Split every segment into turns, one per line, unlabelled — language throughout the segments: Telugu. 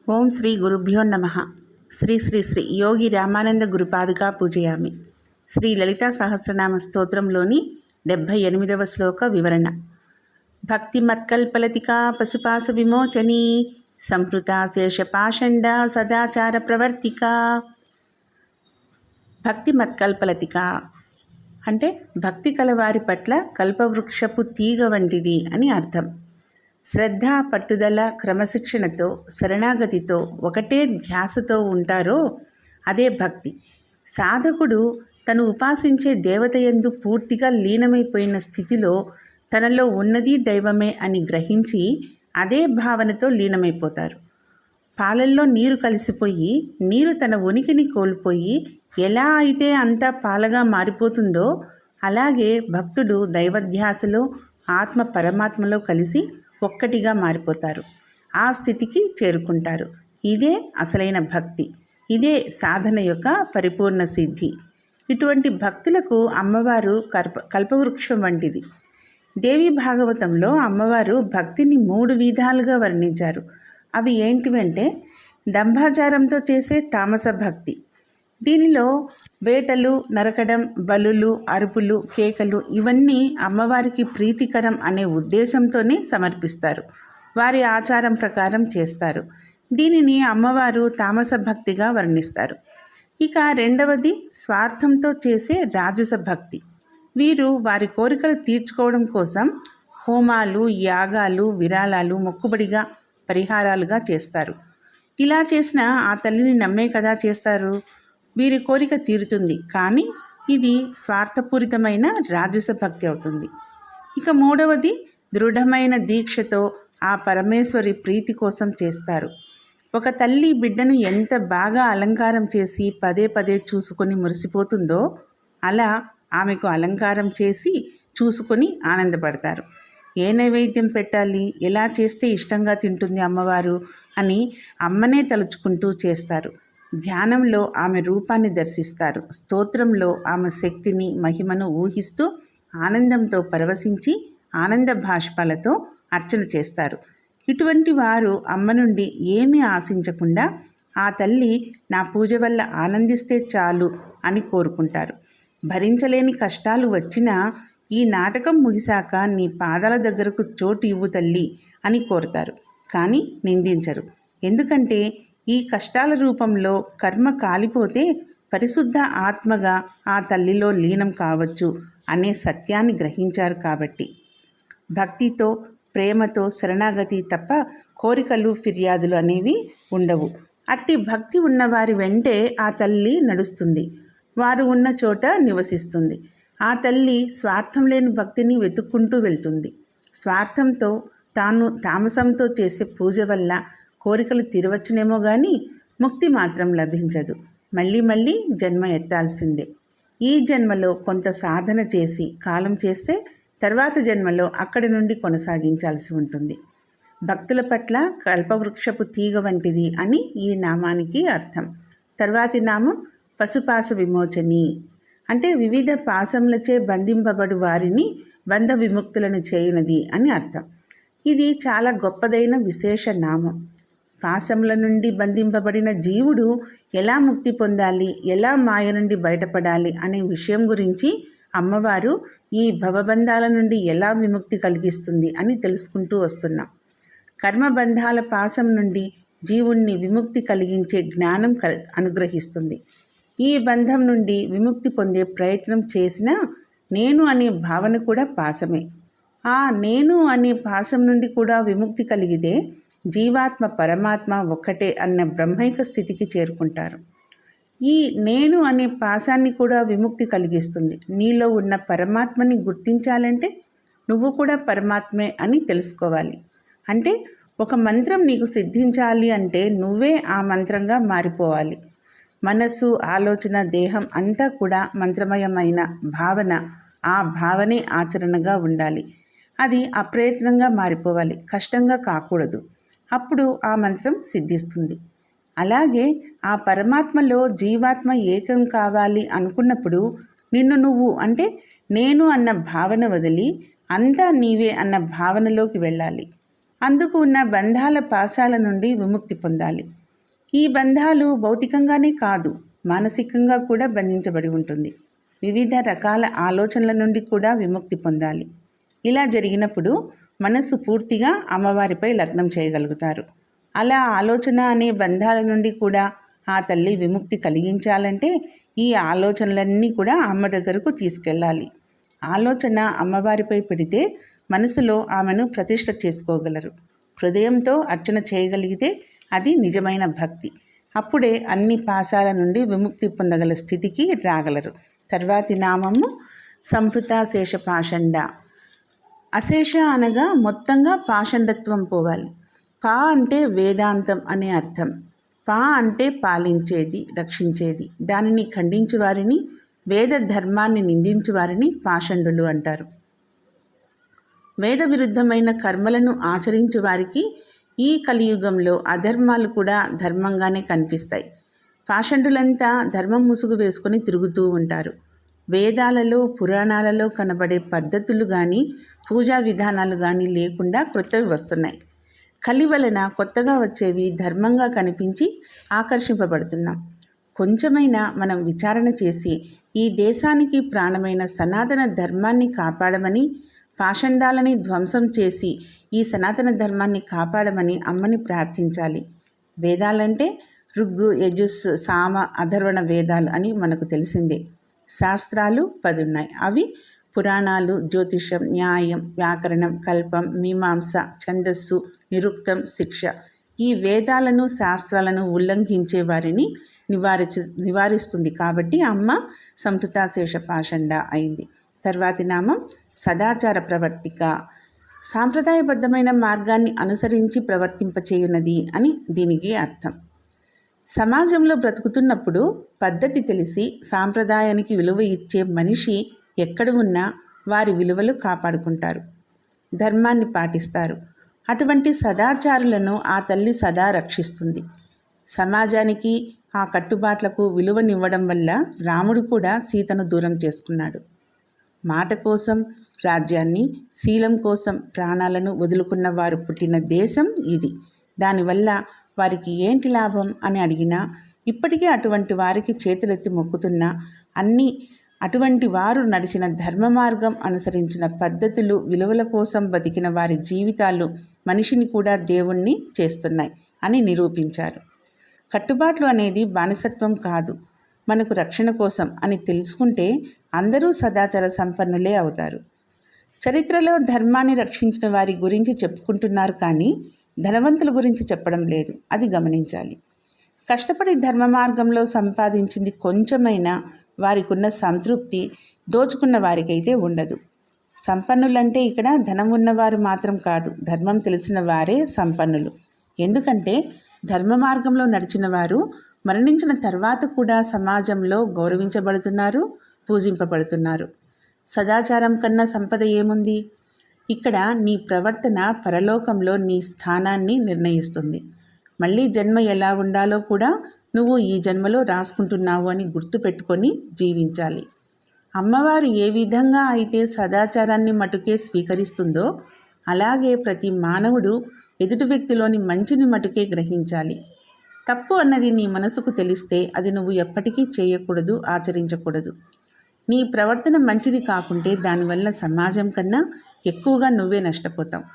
ఓం శ్రీ గురుభ్యో నమః. శ్రీ శ్రీ శ్రీ యోగి రామానంద గురుపాదుకా పూజయామి. శ్రీ లలితా సహస్రనామ స్తోత్రంలోని 78వ శ్లోక వివరణ. భక్తి మత్కల్పలతికా పశుపాస విమోచనీ సంహృతా శేషపాషండ సదాచార ప్రవర్తిక. భక్తి మత్కల్పలతిక అంటే భక్తి కలవారి పట్ల కల్పవృక్షపు తీగ వంటిది అని అర్థం. శ్రద్ధ, పట్టుదల, క్రమశిక్షణతో, శరణాగతితో, ఒకటే ధ్యాసతో ఉంటారో అదే భక్తి. సాధకుడు తను ఉపాసించే దేవతయందు పూర్తిగా లీనమైపోయిన స్థితిలో తనలో ఉన్నది దైవమే అని గ్రహించి అదే భావనతో లీనమైపోతారు. పాలల్లో నీరు కలిసిపోయి నీరు తన ఉనికిని కోల్పోయి ఎలా అయితే అంతా పాలగా మారిపోతుందో అలాగే భక్తుడు దైవధ్యాసలో ఆత్మ పరమాత్మలో కలిసి ఒక్కటిగా మారిపోతారు. ఆ స్థితికి చేరుకుంటారు. ఇదే అసలైన భక్తి. ఇదే సాధన యొక్క పరిపూర్ణ సిద్ధి. ఇటువంటి భక్తులకు అమ్మవారు కల్పవృక్షం వంటిది. దేవి భాగవతంలో అమ్మవారు భక్తిని 3 విధాలుగా వర్ణించారు. అవి ఏంటివంటే దంభాచారంతో చేసే తామస భక్తి. దీనిలో వేటలు, నరకడం, బలులు, అరుపులు, కేకలు ఇవన్నీ అమ్మవారికి ప్రీతికరం అనే ఉద్దేశంతోనే సమర్పిస్తారు. వారి ఆచారం ప్రకారం చేస్తారు. దీనిని అమ్మవారు తామస భక్తిగా వర్ణిస్తారు. ఇక రెండవది స్వార్థంతో చేసే రాజస భక్తి. వీరు వారి కోరికలు తీర్చుకోవడం కోసం హోమాలు, యాగాలు, విరాళాలు మొక్కుబడిగా పరిహారాలుగా చేస్తారు. ఇలా చేసిన ఆ తల్లిని నమ్మే కదా చేస్తారు. వీరి కోరిక తీరుతుంది, కానీ ఇది స్వార్థపూరితమైన రాజస భక్తి అవుతుంది. ఇక మూడవది దృఢమైన దీక్షతో ఆ పరమేశ్వరి ప్రీతి కోసం చేస్తారు. ఒక తల్లి బిడ్డను ఎంత బాగా అలంకారం చేసి పదే పదే చూసుకొని మురిసిపోతుందో అలా ఆమెకు అలంకారం చేసి చూసుకొని ఆనందపడతారు. ఏ నైవేద్యం పెట్టాలి, ఎలా చేస్తే ఇష్టంగా తింటుంది అమ్మవారు అని అమ్మనే తలుచుకుంటూ చేస్తారు. ధ్యానంలో ఆమె రూపాన్ని దర్శిస్తారు. స్తోత్రంలో ఆమె శక్తిని, మహిమను ఊహిస్తూ ఆనందంతో పరవశించి ఆనంద భాష్పాలతో అర్చన చేస్తారు. ఇటువంటి వారు అమ్మ నుండి ఏమీ ఆశించకుండా ఆ తల్లి నా పూజ వల్ల ఆనందిస్తే చాలు అని కోరుకుంటారు. భరించలేని కష్టాలు వచ్చినా ఈ నాటకం ముగిశాక నీ పాదాల దగ్గరకు చోటు ఇవ్వు తల్లి అని కోరుతారు, కానీ నిందించరు. ఎందుకంటే ఈ కష్టాల రూపంలో కర్మ కాలిపోతే పరిశుద్ధ ఆత్మగా ఆ తల్లిలో లీనం కావచ్చు అనే సత్యాన్ని గ్రహించారు కాబట్టి. భక్తితో, ప్రేమతో శరణాగతి తప్ప కోరికలు, ఫిర్యాదులు అనేవి ఉండవు. అట్టి భక్తి ఉన్నవారి వెంటే ఆ తల్లి నడుస్తుంది. వారు ఉన్న చోట నివసిస్తుంది. ఆ తల్లి స్వార్థం లేని భక్తిని వెతుక్కుంటూ వెళ్తుంది. స్వార్థంతో, తామసంతో చేసే పూజ వల్ల కోరికలు తీరవచ్చునేమో కానీ ముక్తి మాత్రం లభించదు. మళ్ళీ మళ్ళీ జన్మ ఎత్తాల్సిందే. ఈ జన్మలో కొంత సాధన చేసి కాలం చేస్తే తర్వాత జన్మలో అక్కడి నుండి కొనసాగించాల్సి ఉంటుంది. భక్తుల పట్ల కల్పవృక్షపు తీగ వంటిది అని ఈ నామానికి అర్థం. తర్వాతి నామం పశుపాస విమోచని అంటే వివిధ పాశములచే బంధింపబడు వారిని బంధ విముక్తులను చేయునది అని అర్థం. ఇది చాలా గొప్పదైన విశేష నామం. పాశముల నుండి బంధింపబడిన జీవుడు ఎలా ముక్తి పొందాలి, ఎలా మాయ నుండి బయటపడాలి అనే విషయం గురించి అమ్మవారు ఈ భవబంధాల నుండి ఎలా విముక్తి కలిగిస్తుంది అని తెలుసుకుంటూ వస్తున్నాం. కర్మబంధాల పాశం నుండి జీవుణ్ణి విముక్తి కలిగించే జ్ఞానం అనుగ్రహిస్తుంది. ఈ బంధం నుండి విముక్తి పొందే ప్రయత్నం చేసినా నేను అనే భావన కూడా పాశమే. ఆ నేను అనే పాశం నుండి కూడా విముక్తి కలిగితే జీవాత్మ పరమాత్మ ఒక్కటే అన్న బ్రహ్మైక స్థితికి చేరుకుంటారు. ఈ నేను అనే పాశాన్ని కూడా విముక్తి కలిగిస్తుంది. నీలో ఉన్న పరమాత్మని గుర్తించాలంటే నువ్వు కూడా పరమాత్మే అని తెలుసుకోవాలి. అంటే ఒక మంత్రం నీకు సిద్ధించాలి అంటే నువ్వే ఆ మంత్రంగా మారిపోవాలి. మనసు, ఆలోచన, దేహం అంతా కూడా మంత్రమయమైన భావన. ఆ భావనే ఆచరణగా ఉండాలి. అది అప్రయత్నంగా మారిపోవాలి, కష్టంగా కాకూడదు. అప్పుడు ఆ మంత్రం సిద్ధిస్తుంది. అలాగే ఆ పరమాత్మలో జీవాత్మ ఏకం కావాలి అనుకున్నప్పుడు నిన్ను నువ్వు అంటే నేను అన్న భావన వదిలి అంతా నీవే అన్న భావనలోకి వెళ్ళాలి. అందుకు ఉన్న బంధాల పాశాల నుండి విముక్తి పొందాలి. ఈ బంధాలు భౌతికంగానే కాదు, మానసికంగా కూడా బంధించబడి ఉంటుంది. వివిధ రకాల ఆలోచనల నుండి కూడా విముక్తి పొందాలి. ఇలా జరిగినప్పుడు మనసు పూర్తిగా అమ్మవారిపై లగ్నం చేయగలుగుతారు. అలా ఆలోచన అనే బంధాల నుండి కూడా ఆ తల్లి విముక్తి కలిగించాలంటే ఈ ఆలోచనలన్నీ కూడా అమ్మ దగ్గరకు తీసుకెళ్ళాలి. ఆలోచన అమ్మవారిపై పెడితే మనసులో ఆమెను ప్రతిష్ఠ చేసుకోగలరు. హృదయంతో అర్చన చేయగలిగితే అది నిజమైన భక్తి. అప్పుడే అన్ని పాశాల నుండి విముక్తి పొందగల స్థితికి రాగలరు. తర్వాతి నామము సంపృతాశేష పాషండ. అశేష అనగా మొత్తంగా పాషండత్వం పోవాలి. పా అంటే వేదాంతం అనే అర్థం. పా అంటే పాలించేది, రక్షించేది. దానిని ఖండించు వారిని, వేద ధర్మాన్ని నిందించు వారిని పాషండులు అంటారు. వేద విరుద్ధమైన కర్మలను ఆచరించు వారికి ఈ కలియుగంలో అధర్మాలు కూడా ధర్మంగానే కనిపిస్తాయి. పాషండులంతా ధర్మం ముసుగు వేసుకొని తిరుగుతూ ఉంటారు. వేదాలలో, పురాణాలలో కనబడే పద్ధతులు కానీ, పూజా విధానాలు కానీ లేకుండా క్రొత్తవి వస్తున్నాయి. కలి వలన కొత్తగా వచ్చేవి ధర్మంగా కనిపించి ఆకర్షింపబడుతున్నాం. కొంచెమైనా మనం విచారణ చేసి ఈ దేశానికి ప్రాణమైన సనాతన ధర్మాన్ని కాపాడమని, పాషండాలని ధ్వంసం చేసి ఈ సనాతన ధర్మాన్ని కాపాడమని అమ్మని ప్రార్థించాలి. వేదాలంటే ఋగ్గు, యజుస్, సామ, అథర్వణ వేదాలు అని మనకు తెలిసిందే. శాస్త్రాలు 10 ఉన్నాయి. అవి పురాణాలు, జ్యోతిషం, న్యాయం, వ్యాకరణం, కల్పం, మీమాంస, ఛందస్సు, నిరుక్తం, శిక్ష. ఈ వేదాలను, శాస్త్రాలను ఉల్లంఘించే వారిని నివారిస్తుంది. కాబట్టి అమ్మ సంపృతాశేష పాషండ అయింది. తర్వాతి నామం సదాచార ప్రవర్తిక. సాంప్రదాయబద్ధమైన మార్గాన్ని అనుసరించి ప్రవర్తింపచేయున్నది అని దీనికి అర్థం. సమాజంలో బ్రతుకుతున్నప్పుడు పద్ధతి తెలిసి సాంప్రదాయానికి విలువ ఇచ్చే మనిషి ఎక్కడ ఉన్నా వారి విలువలు కాపాడుకుంటారు, ధర్మాన్ని పాటిస్తారు. అటువంటి సదాచారులను ఆ తల్లి సదా రక్షిస్తుంది. సమాజానికి, ఆ కట్టుబాట్లకు విలువనివ్వడం వల్ల రాముడు కూడా సీతను దూరం చేసుకున్నాడు. మాట కోసం రాజ్యాన్ని, శీలం కోసం ప్రాణాలను వదులుకున్న వారు పుట్టిన దేశం ఇది. దానివల్ల వారికి ఏంటి లాభం అని అడిగినా, ఇప్పటికీ అటువంటి వారికి చేతులెత్తి మొక్కుతున్నా, అటువంటి వారు నడిచిన ధర్మ మార్గం, అనుసరించిన పద్ధతులు, విలువల కోసం బతికిన వారి జీవితాలు మనిషిని కూడా దేవుణ్ణి చేస్తున్నాయి అని నిరూపించారు. కట్టుబాట్లు అనేది బానిసత్వం కాదు, మనకు రక్షణ కోసం అని తెలుసుకుంటే అందరూ సదాచార సంపన్నులే అవుతారు. చరిత్రలో ధర్మాన్ని రక్షించిన వారి గురించి చెప్పుకుంటున్నారు కానీ ధనవంతుల గురించి చెప్పడం లేదు. అది గమనించాలి. కష్టపడి ధర్మ మార్గంలో సంపాదించింది కొంచెమైనా వారికున్న సంతృప్తి దోచుకున్న వారికైతే ఉండదు. సంపన్నులంటే ఇక్కడ ధనం ఉన్నవారు మాత్రం కాదు, ధర్మం తెలిసిన వారే సంపన్నులు. ఎందుకంటే ధర్మ మార్గంలో నడిచిన వారు మరణించిన తర్వాత కూడా సమాజంలో గౌరవించబడుతున్నారు, పూజింపబడుతున్నారు. సదాచారం కన్నా సంపద ఏముంది? ఇక్కడ నీ ప్రవర్తన పరలోకంలో నీ స్థానాన్ని నిర్ణయిస్తుంది. మళ్ళీ జన్మ ఎలా ఉండాలో కూడా నువ్వు ఈ జన్మలో రాసుకుంటున్నావు అని గుర్తుపెట్టుకొని జీవించాలి. అమ్మవారు ఏ విధంగా అయితే సదాచారాన్ని మటుకే స్వీకరిస్తుందో అలాగే ప్రతి మానవుడు ఎదుటి వ్యక్తిలోని మంచిని మటుకే గ్రహించాలి. తప్పు అన్నది నీ మనసుకు తెలిస్తే అది నువ్వు ఎప్పటికీ చేయకూడదు, ఆచరించకూడదు. నీ ప్రవర్తన మంచిది కాకుంటే దానివల్ల సమాజం కన్నా ఎక్కువగా నువ్వే నష్టపోతావు.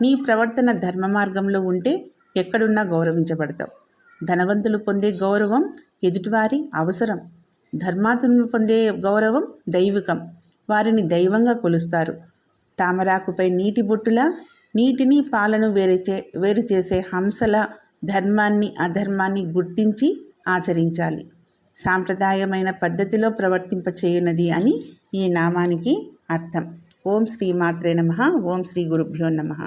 నీ ప్రవర్తన ధర్మ మార్గంలో ఉంటే ఎక్కడున్నా గౌరవించబడతావు. ధనవంతులు పొందే గౌరవం ఎదుటివారి అవసరం, ధర్మాత్ములు పొందే గౌరవం దైవికం, వారిని దైవంగా కొలుస్తారు. తామరాకుపై నీటి బొట్టులా నీటిని పాలను వేరు చేసే హంసల ధర్మాన్ని, అధర్మాన్ని గుర్తించి ఆచరించాలి. సాంప్రదాయమైన పద్ధతిలో ప్రవర్తింపచేయునది అని ఈ నామానికి అర్థం. ఓం శ్రీ మాత్రే నమః. ఓం శ్రీ గురుభ్యో నమః.